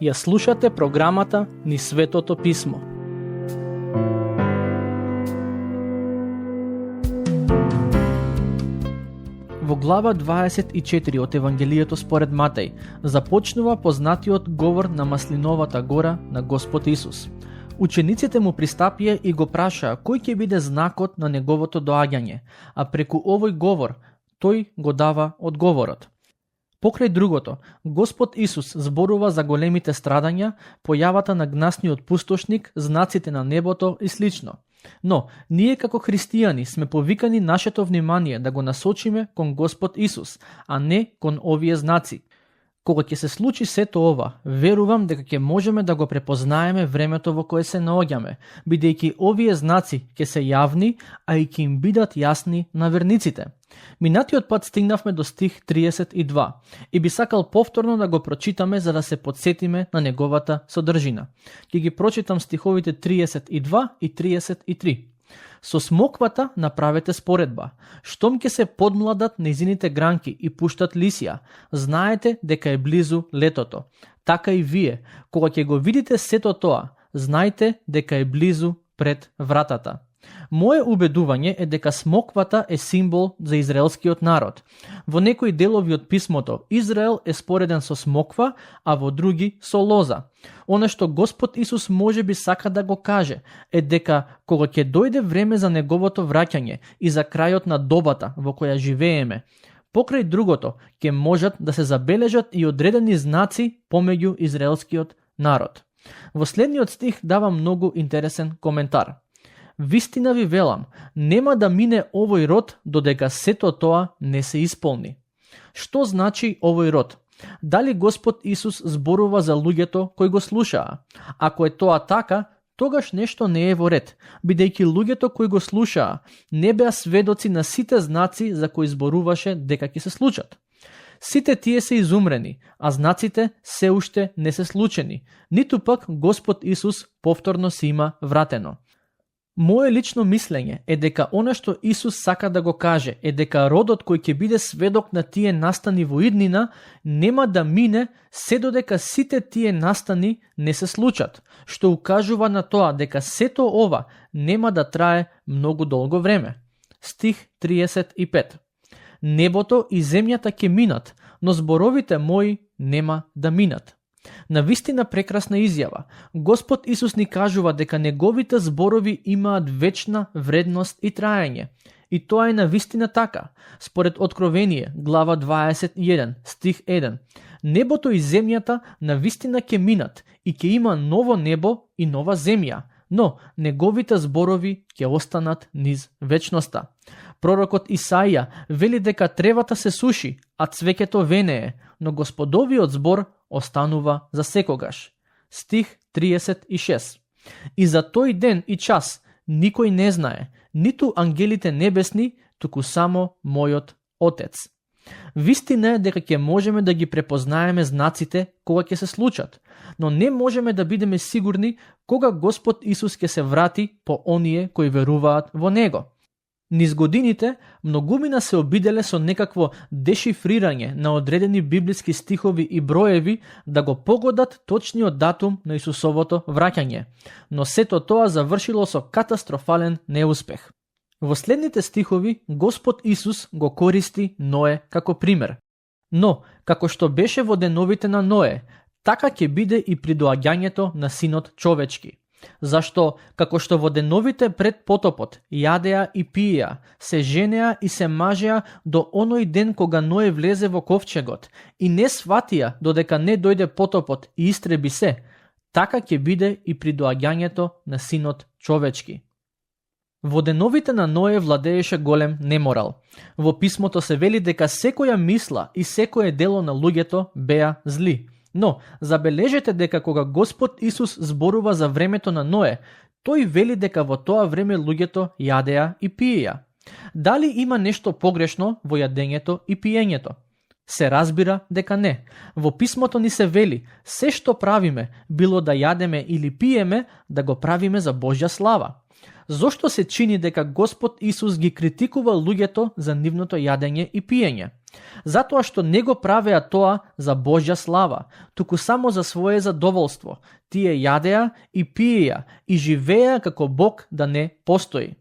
Ја слушате програмата Низ Светото Писмо. Во глава 24 од Евангелието според Матеј започнува познатиот говор на Маслиновата гора на Господ Исус. Учениците му пристапија и го прашаа кој ќе биде знакот на неговото доаѓање, а преку овој говор тој го дава одговорот. Покрај другото, Господ Исус зборува за големите страдања, појавата на гнасниот пустошник, знаците на небото и слично. Но, ние како христијани сме повикани нашето внимание да го насочиме кон Господ Исус, а не кон овие знаци. Кога ќе се случи сето ова, верувам дека ќе можеме да го препознаеме времето во кое се наоѓаме, бидејќи овие знаци ќе се јавни, а и ќе им бидат јасни на верниците. Минатиот пат стигнавме до стих 32 и би сакал повторно да го прочитаме за да се подсетиме на неговата содржина. Ќе ги прочитам стиховите 32 и 33. Со смоквата направете споредба. Штом ќе се подмладат нејзините гранки и пуштат лисија, знаете дека е близу летото. Така и вие, кога ќе го видите сето тоа, знаете дека е близу пред вратата. Мое убедување е дека смоквата е символ за израелскиот народ. Во некои делови од писмото Израел е спореден со смоква, а во други со лоза. Оно што Господ Исус може би сака да го каже е дека кога ќе дојде време за неговото враќање и за крајот на добата во која живееме, покрај другото ќе можат да се забележат и одредени знаци помеѓу израелскиот народ. Во следниот стих дава многу интересен коментар. Вистина ви велам, нема да мине овој род додека сето тоа не се исполни. Што значи овој род? Дали Господ Исус зборува за луѓето кои го слушаа? Ако е тоа така, тогаш нешто не е во ред, бидејќи луѓето кои го слушаа не беа сведоци на сите знаци за кои зборуваше дека ќе се случат. Сите тие се изумрени, а знаците се уште не се случени, ниту пак Господ Исус повторно се има вратено. Мое лично мислење е дека она што Исус сака да го каже е дека родот кој ќе биде сведок на тие настани во иднина нема да мине се додека сите тие настани не се случат, што укажува на тоа дека сето ова нема да трае многу долго време. Стих 35. Небото и земјата ќе минат, но зборовите мои нема да минат. Навистина прекрасна изјава. Господ Исус ни кажува дека неговите зборови имаат вечна вредност и траење. И тоа е навистина така. Според Откровение, глава 21, стих 1. Небото и земјата навистина ќе минат и ќе има ново небо и нова земја, но неговите зборови ќе останат низ вечноста. Пророкот Исаија вели дека тревата се суши, а цвеќето венее, но Господовиот збор останува за секогаш. Стих 36. И за тој ден и час никој не знае, ниту ангелите небесни, туку само мојот Отец. Вистина е дека ќе можеме да ги препознаеме знаците кога ќе се случат, но не можеме да бидеме сигурни кога Господ Исус ќе се врати по оние кои веруваат во Него. Низ годините, многумина се обиделе со некакво дешифрирање на одредени библиски стихови и броеви да го погодат точниот датум на Исусовото враќање, но сето тоа завршило со катастрофален неуспех. Во следните стихови Господ Исус го користи Ное како пример. Но, како што беше во деновите на Ное, така ќе биде и при доаѓањето на Синот човечки. Зашто, како што во деновите пред потопот јадеа и пиеа, се женеа и се мажеа до оној ден кога Ное влезе во ковчегот и не сватија додека не дојде потопот и истреби се, така ќе биде и при доаѓањето на Синот човечки. Во деновите на Ное владееше голем неморал. Во писмото се вели дека секоја мисла и секое дело на луѓето беа зли. Но, забележете дека кога Господ Исус зборува за времето на Ное, тој вели дека во тоа време луѓето јадеа и пиеа. Дали има нешто погрешно во јадењето и пиењето? Се разбира дека не. Во писмото ни се вели, се што правиме, било да јадеме или пиеме, да го правиме за Божја слава. Зошто се чини дека Господ Исус ги критикува луѓето за нивното јадење и пиење? Затоа што не го правеа тоа за Божја слава, туку само за свое задоволство. Тие јадеа и пиеа и живееа како Бог да не постои.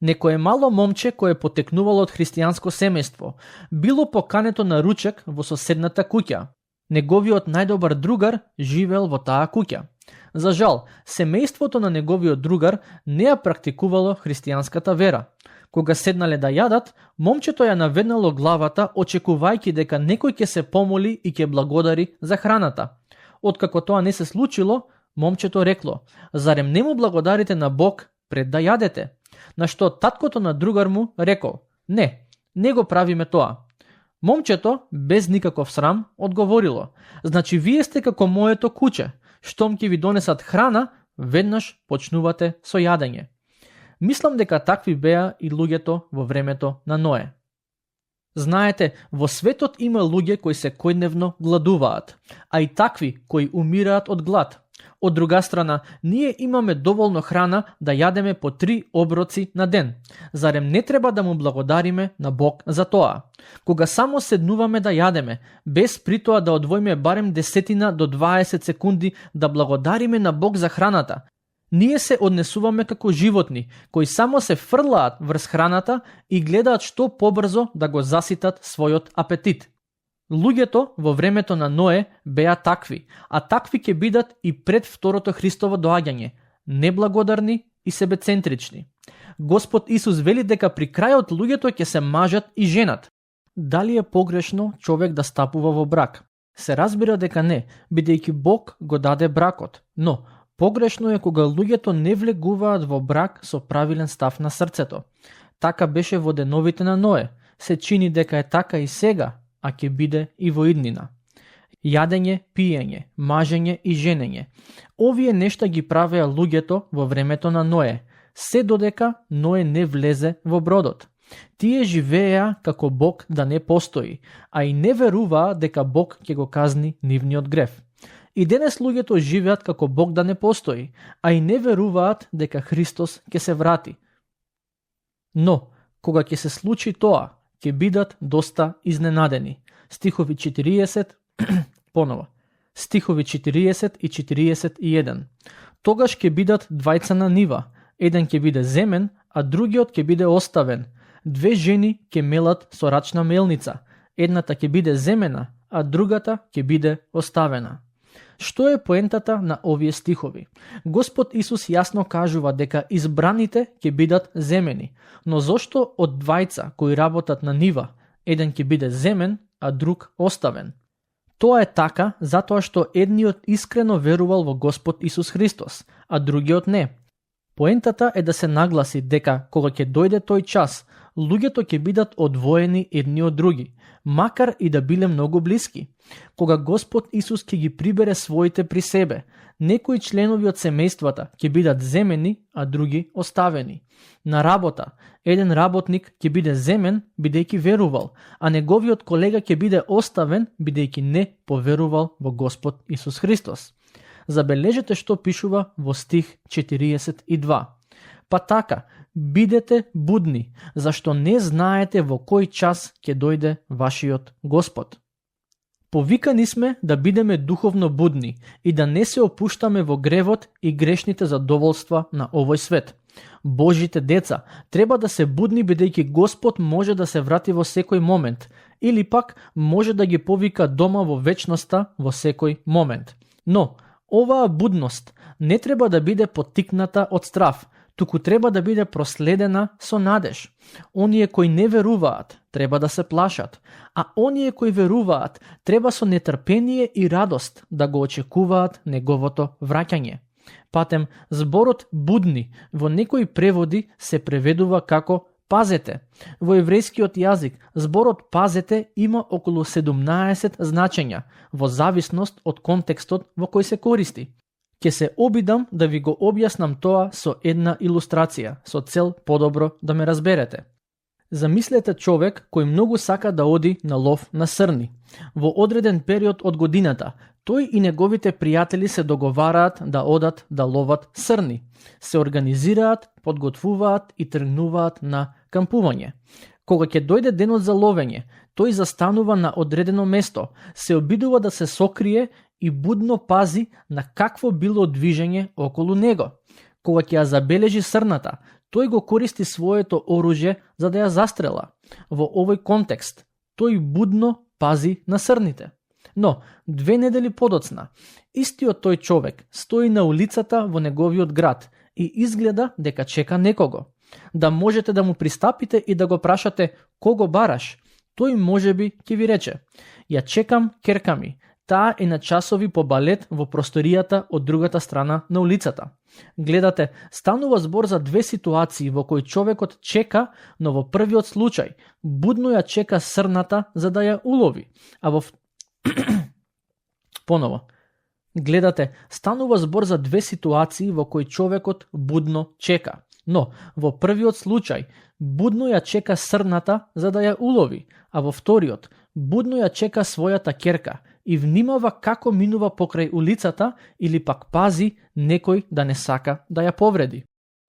Некое мало момче кое потекнувало од христијанско семејство, било покането на ручек во соседната куќа. Неговиот најдобар другар живеел во таа куќа. За жал, семејството на неговиот другар не ја практикувало христијанската вера. Кога седнале да јадат, момчето ја наведнало главата, очекувајќи дека некој ќе се помоли и ќе благодари за храната. Откако тоа не се случило, момчето рекло: "Зарем не му благодарите на Бог пред да јадете?" На што таткото на другар му рекол: не го правиме тоа." Момчето, без никаков срам, одговорило: "Значи вие сте како моето куче, штом ќе ви донесат храна, веднаш почнувате со јадење." Мислам дека такви беа и луѓето во времето на Ное. Знаете, во светот има луѓе кои секојдневно гладуваат, а и такви кои умираат од глад. Од друга страна, ние имаме доволно храна да јадеме по 3 оброци на ден. Зарем не треба да му благодариме на Бог за тоа? Кога само седнуваме да јадеме, без притоа да одвоиме барем 10 до 20 секунди да благодариме на Бог за храната, ние се однесуваме како животни, кои само се фрлаат врз храната и гледаат што побрзо да го заситат својот апетит. Луѓето во времето на Ное беа такви, а такви ќе бидат и пред второто Христово доаѓање, неблагодарни и себецентрични. Господ Исус вели дека при крајот луѓето ќе се мажат и женат. Дали е погрешно човек да стапува во брак? Се разбира дека не, бидејќи Бог го даде бракот, но погрешно е кога луѓето не влегуваат во брак со правилен став на срцето. Така беше во деновите на Ное. Се чини дека е така и сега, а ќе биде и во иднина. Јадење, пиење, мажење и женење. Овие нешта ги правеа луѓето во времето на Ное, се додека Ное не влезе во бродот. Тие живееа како Бог да не постои, а и не веруваа дека Бог ќе го казни нивниот грев. И денес луѓето живеат како Бог да не постои, а и не веруваат дека Христос ќе се врати. Но, кога ќе се случи тоа, ќе бидат доста изненадени. Стихови 40, поново. Стихови 40 и 41. Тогаш ќе бидат двајца на нива, еден ќе биде земен, а другиот ќе биде оставен. 2 жени ќе мелат со рачна мелница, едната ќе биде земена, а другата ќе биде оставена. Што е поентата на овие стихови? Господ Исус јасно кажува дека избраните ќе бидат земени, но зошто од двајца кои работат на нива, еден ќе биде земен, а друг оставен? Тоа е така затоа што едниот искрено верувал во Господ Исус Христос, а другиот не. Поентата е да се нагласи дека кога ќе дојде тој час, луѓето ќе бидат одвоени едни од други, макар и да биле многу блиски. Кога Господ Исус ќе ги прибере своите при себе, некои членови од семејствата ќе бидат земени, а други оставени. На работа, еден работник ќе биде земен, бидејќи верувал, а неговиот колега ќе биде оставен, бидејќи не поверувал во Господ Исус Христос. Забележете што пишува во стих 42. Па така, бидете будни, зашто не знаете во кој час ќе дојде вашиот Господ. Повикани сме да бидеме духовно будни и да не се опуштаме во гревот и грешните задоволства на овој свет. Божите деца треба да се будни бидејќи Господ може да се врати во секој момент или пак може да ги повика дома во вечноста во секој момент. Но, оваа будност не треба да биде поттикната од страв, туку треба да биде проследена со надеж. Оние кои не веруваат, треба да се плашат, а оние кои веруваат, треба со нетрпение и радост да го очекуваат неговото враќање. Патем, зборот будни во некои преводи се преведува како пазете. Во еврејскиот јазик, зборот пазете има околу 17 значења, во зависност од контекстот во кој се користи. Ќе се обидам да ви го објаснам тоа со една илустрација, со цел подобро да ме разберете. Замислете човек кој многу сака да оди на лов на срни. Во одреден период од годината, тој и неговите пријатели се договараат да одат да ловат срни. Се организираат, подготвуваат и тргнуваат на кампување. Кога ќе дојде денот за ловење, тој застанува на одредено место, се обидува да се сокрие и будно пази на какво било движење околу него. Кога ќе ја забележи срната, тој го користи своето оружје за да ја застрела. Во овој контекст, тој будно пази на срните. Но, 2 недели подоцна, истиот тој човек стои на улицата во неговиот град и изгледа дека чека некого. Да можете да му пристапите и да го прашате кого бараш, тој можеби ќе ви рече: ја чекам керка ми, таа е на часови по балет во просторијата од другата страна на улицата. Гледате, станува збор за 2 ситуации во кои човекот чека, но во првиот случај будно ја чека срната за да ја улови, а во Поново. Гледате, станува збор за 2 ситуации во кои човекот будно чека, но во првиот случај будно ја чека срната за да ја улови, а во вториот будно ја чека својата керка и внимава како минува покрај улицата или пак пази некој да не сака да ја повреди.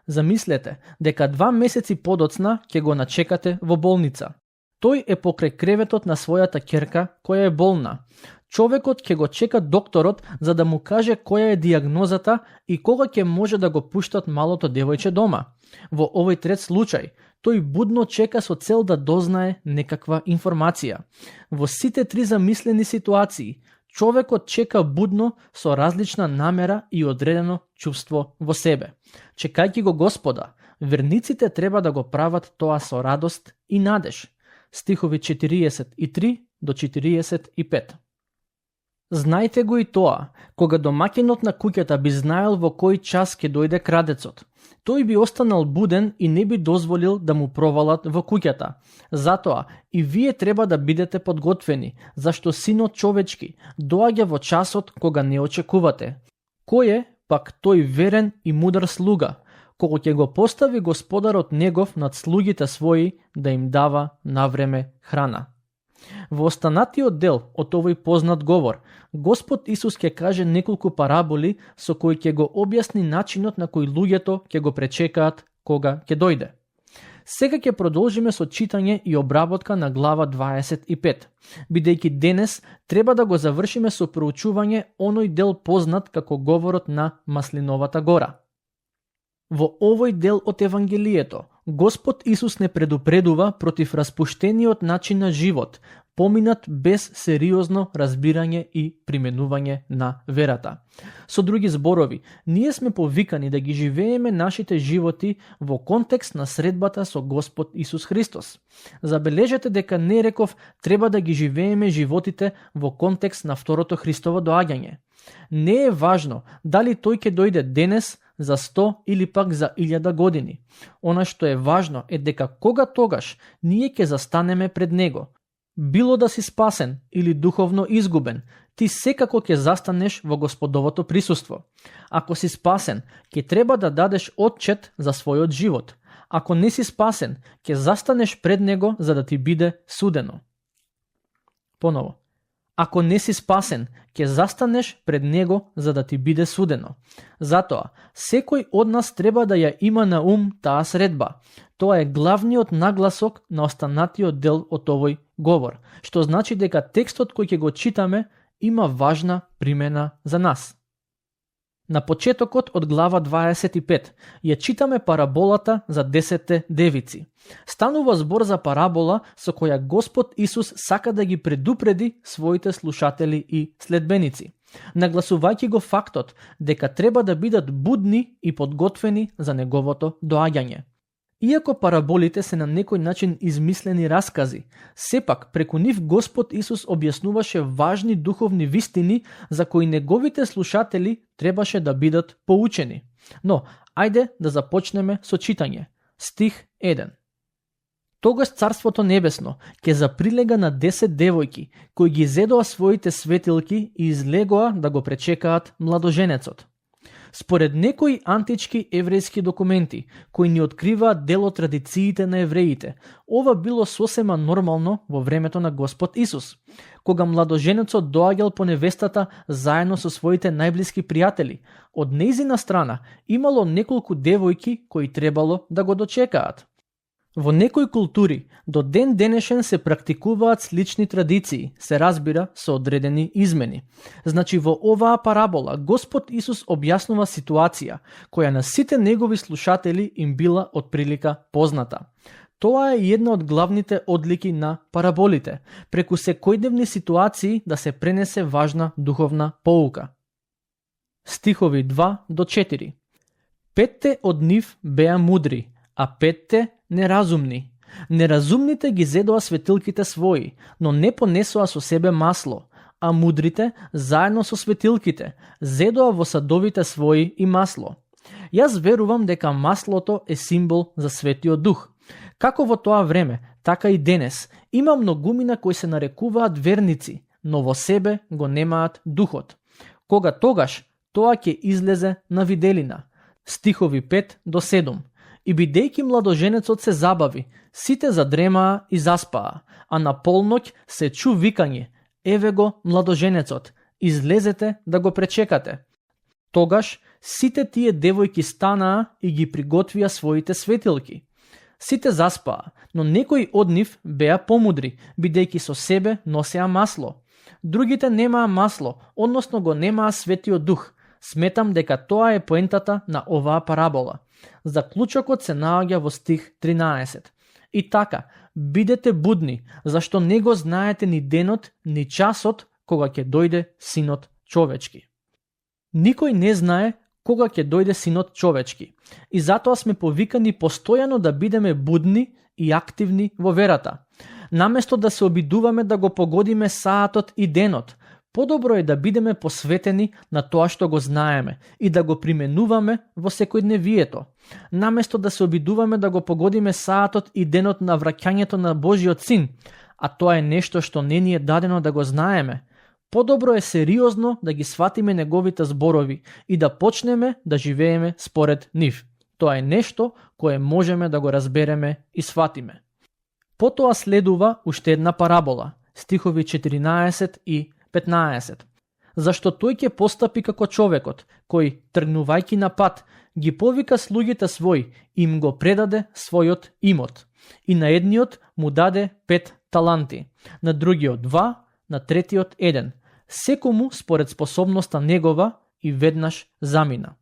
Замислете дека 2 месеци подоцна ќе го начекате во болница. Тој е покрај креветот на својата керка која е болна. Човекот ќе го чека докторот за да му каже која е дијагнозата и кога ќе може да го пуштат малото девојче дома. Во овој трет случај, тој будно чека со цел да дознае некаква информација. Во сите 3 замислени ситуации, човекот чека будно со различна намера и одредено чувство во себе. Чекајќи го Господа, верниците треба да го прават тоа со радост и надеж. Стихови 43 до 45. Знајте го и тоа, кога домаќинот на куќата би знаел во кој час ќе дојде крадецот, тој би останал буден и не би дозволил да му провалат во куќата. Затоа и вие треба да бидете подготвени, зашто Синот човечки доаѓа во часот кога не очекувате. Кој е пак тој верен и мудар слуга, кога ќе го постави Господарот негов над слугите своји да им дава навреме храна. Во останатиот дел од овој познат говор, Господ Исус ќе каже неколку параболи со кои ќе го објасни начинот на кој луѓето ќе го пречекаат кога ќе дојде. Сега ќе продолжиме со читање и обработка на глава 25, бидејќи денес треба да го завршиме со проучување оној дел познат како говорот на Маслиновата гора. Во овој дел од Евангелието, Господ Исус не предупредува против распуштениот начин на живот, поминат без сериозно разбирање и применување на верата. Со други зборови, ние сме повикани да ги живееме нашите животи во контекст на средбата со Господ Исус Христос. Забележете дека не реков треба да ги живееме животите во контекст на второто Христово доаѓање. Не е важно дали тој ќе дојде денес, за 100 или пак за 1000 години. Она што е важно е дека кога тогаш ние ќе застанеме пред Него. Било да си спасен или духовно изгубен, ти секако ќе застанеш во Господовото присуство. Ако си спасен, ќе треба да дадеш отчет за својот живот. Ако не си спасен, ќе застанеш пред Него за да ти биде судено. Поново. Ако не си спасен, ќе застанеш пред Него за да ти биде судено. Затоа, секој од нас треба да ја има на ум таа средба. Тоа е главниот нагласок на останатиот дел од овој говор, што значи дека текстот кој ќе го читаме има важна примена за нас. На почетокот од глава 25 ја читаме параболата за 10 девици. Станува збор за парабола со која Господ Исус сака да ги предупреди своите слушатели и следбеници, нагласувајќи го фактот дека треба да бидат будни и подготвени за неговото доаѓање. Иако параболите се на некој начин измислени раскази, сепак преку нив Господ Исус објаснуваше важни духовни вистини за кои неговите слушатели требаше да бидат поучени. Но, ајде да започнеме со читање. Стих 1. Тогаш Царството Небесно ќе заприлега на 10 девојки, кои ги зедоа своите светилки и излегоа да го пречекаат младоженецот. Според некои антички еврејски документи, кои ни откриваат дел од традициите на евреите, ова било сосема нормално во времето на Господ Исус, кога младоженецот доаѓал по невестата заедно со своите најблиски пријатели. Од нејзина страна имало неколку девојки кои требало да го дочекаат. Во некои култури до ден денешен се практикуваат слични традиции, се разбира со одредени измени. Значи во оваа парабола Господ Исус објаснува ситуација која на сите негови слушатели им била отприлика позната. Тоа е една од главните одлики на параболите, преку секојдневни ситуации да се пренесе важна духовна поука. Стихови 2 до 4. 5 од нив беа мудри, а 5 неразумни. Неразумните ги зедоа светилките своји, но не понесоа со себе масло, а мудрите, заедно со светилките, зедоа во садовите своји и масло. Јас верувам дека маслото е символ за Светиот Дух. Како во тоа време, така и денес, има многумина кои се нарекуваат верници, но во себе го немаат Духот. Кога тогаш, тоа ќе излезе на виделина. Стихови 5 до 7. И бидејќи младоженецот се забави, сите задремаа и заспаа, а на полноќ се чу викање: еве го младоженецот, излезете да го пречекате. Тогаш сите тие девојки станаа и ги приготвија своите светилки. Сите заспаа, но некои од нив беа помудри, бидејќи со себе носеа масло. Другите немаа масло, односно го немаа Светиот Дух. Сметам дека тоа е поентата на оваа парабола. Заклучокот се наоѓа во стих 13. И така, бидете будни, зашто не го знаете ни денот, ни часот кога ќе дојде Синот човечки. Никој не знае кога ќе дојде Синот човечки. И затоа сме повикани постојано да бидеме будни и активни во верата. Наместо да се обидуваме да го погодиме саатот и денот, подобро е да бидеме посветени на тоа што го знаеме и да го применуваме во секојдневието. Наместо да се обидуваме да го погодиме саатот и денот на враќањето на Божиот Син, а тоа е нешто што не ни е дадено да го знаеме, подобро е сериозно да ги сватиме неговите зборови и да почнеме да живееме според нив. Тоа е нешто кое можеме да го разбереме и сватиме. Потоа следува уште една парабола, стихови 14 и 15. Зашто тој ќе постапи како човекот, кој, тргнувајќи на пат, ги повика слугите своји и им го предаде својот имот. И на едниот му даде 5 таланти, на другиот 2, на третиот 1, секому според способноста негова и веднаш замина.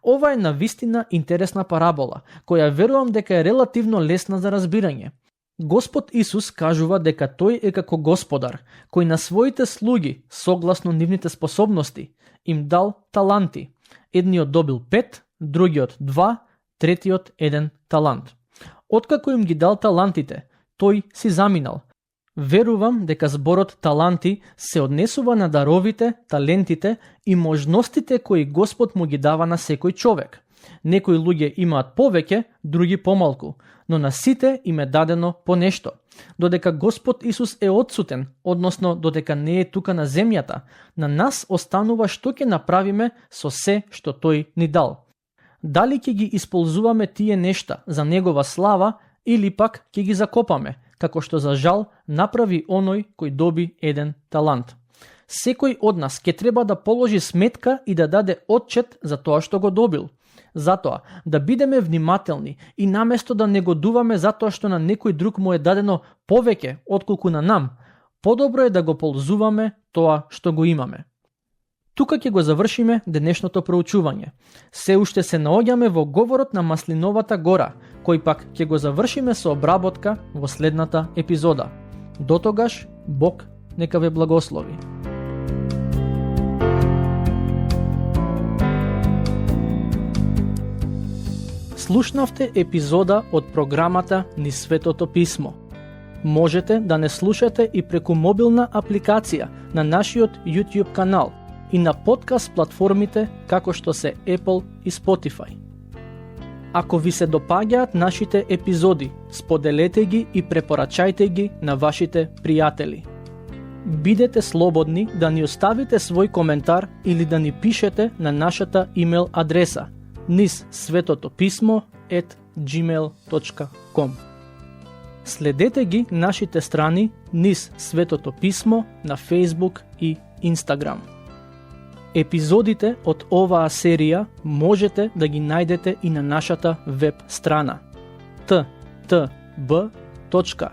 Ова е навистина интересна парабола, која верувам дека е релативно лесна за разбирање. Господ Исус кажува дека тој е како господар, кој на своите слуги, согласно нивните способности, им дал таланти. Едниот добил 5, другиот 2, третиот 1 талант. Откако им ги дал талантите, тој си заминал. Верувам дека зборот таланти се однесува на даровите, талентите и можностите кои Господ му ги дава на секој човек. Некои луѓе имаат повеќе, други помалку, но на сите им е дадено по нешто. Додека Господ Исус е отсутен, односно додека не е тука на земјата, на нас останува што ќе направиме со се што тој ни дал. Дали ќе ги исползуваме тие нешта за негова слава или пак ќе ги закопаме, како што за жал направи оној кој доби 1 талант. Секој од нас ќе треба да положи сметка и да даде отчет за тоа што го добил. Затоа, да бидеме внимателни и наместо да негодуваме затоа што на некој друг му е дадено повеќе отколку на нам, подобро е да го ползуваме тоа што го имаме. Тука ќе го завршиме денешното проучување. Се уште се наоѓаме во говорот на Маслиновата гора, кој пак ќе го завршиме со обработка во следната епизода. Дотогаш, Бог нека ве благослови. Слушнавте епизода од програмата Низ Светото Писмо. Можете да не слушате и преку мобилна апликација на нашиот YouTube канал и на подкаст платформите како што се Apple и Spotify. Ако ви се допаѓаат нашите епизоди, споделете ги и препорачајте ги на вашите пријатели. Бидете слободни да ни оставите свој коментар или да ни пишете на нашата имейл адреса nizsvetotopисmo@gmail.com. Следете ги нашите страни Низ Светото Писмо на Facebook и Instagram. Епизодите од оваа серија можете да ги најдете и на нашата веб страна ttb.com. b.twr.org.